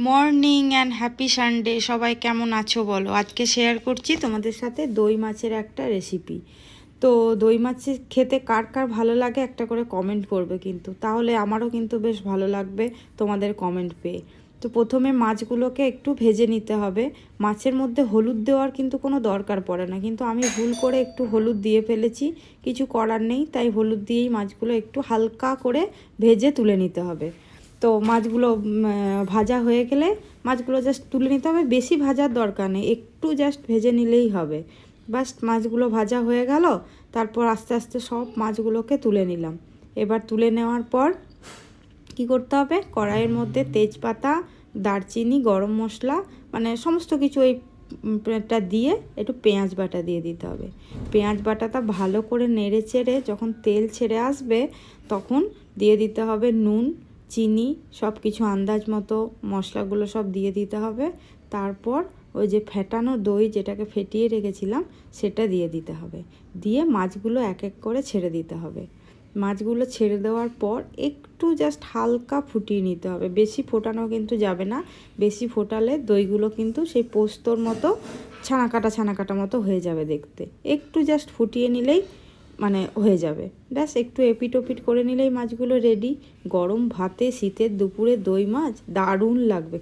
Morning and happy Sunday. সবাই কেমন আছো বলো। আজকে শেয়ার করছি তোমাদের সাথে দই মাছের একটা রেসিপি। তো দই মাছ খেতে কার কার ভালো লাগে একটা করে কমেন্ট করবে, কিন্তু তাহলে আমারও কিন্তু বেশ ভালো লাগবে তোমাদের কমেন্ট পেয়ে। তো প্রথমে মাছগুলোকে একটু ভেজে নিতে হবে। মাছের মধ্যে হলুদ দেওয়ার কিন্তু কোনো দরকার পড়ে না, কিন্তু আমি ভুল করে একটু হলুদ দিয়ে ফেলেছি, কিছু করার নেই। তাই হলুদ দিয়েই মাছগুলো একটু হালকা করে ভেজে তুলে নিতে হবে। তো মাছগুলো ভাজা হয়ে গেলে মাছগুলো জাস্ট তুলে নিতে হবে, বেশি ভাজার দরকার নেই, একটু জাস্ট ভেজে নিলেই হবে। বাস মাছগুলো ভাজা হয়ে গেল, তারপর আস্তে আস্তে সব মাছগুলোকে তুলে নিলাম। এবার তুলে নেওয়ার পর কি করতে হবে, কড়াইয়ের মধ্যে তেজপাতা, দারচিনি, গরম মশলা মানে সমস্ত কিছু ওইটা দিয়ে একটু পেঁয়াজ বাটা দিয়ে দিতে হবে। পেঁয়াজ বাটাটা ভালো করে নেড়ে চেড়ে যখন তেল ছেড়ে আসবে তখন দিয়ে দিতে হবে নুন, চিনি, সব কিছু আন্দাজ মতো মশলাগুলো সব দিয়ে দিতে হবে। তারপর ওই যে ফেটানো দই যেটাকে ফেটিয়ে রেখেছিলাম সেটা দিয়ে দিতে হবে, দিয়ে মাছগুলো এক এক করে ছেড়ে দিতে হবে। মাছগুলো ছেড়ে দেওয়ার পর একটু জাস্ট হালকা ফুটিয়ে নিতে হবে, বেশি ফোটানো কিন্তু যাবে না। বেশি ফোটালে দইগুলো কিন্তু সেই পোস্তর মতো ছানা কাটা মতো হয়ে যাবে দেখতে। একটু জাস্ট ফুটিয়ে নিলেই মানে হয়ে যাবে। ব্যাস একটু এপিট ওপিট করে নিলেই মাছগুলো রেডি। গরম ভাতে শীতের দুপুরে দই মাছ দারুণ লাগবে।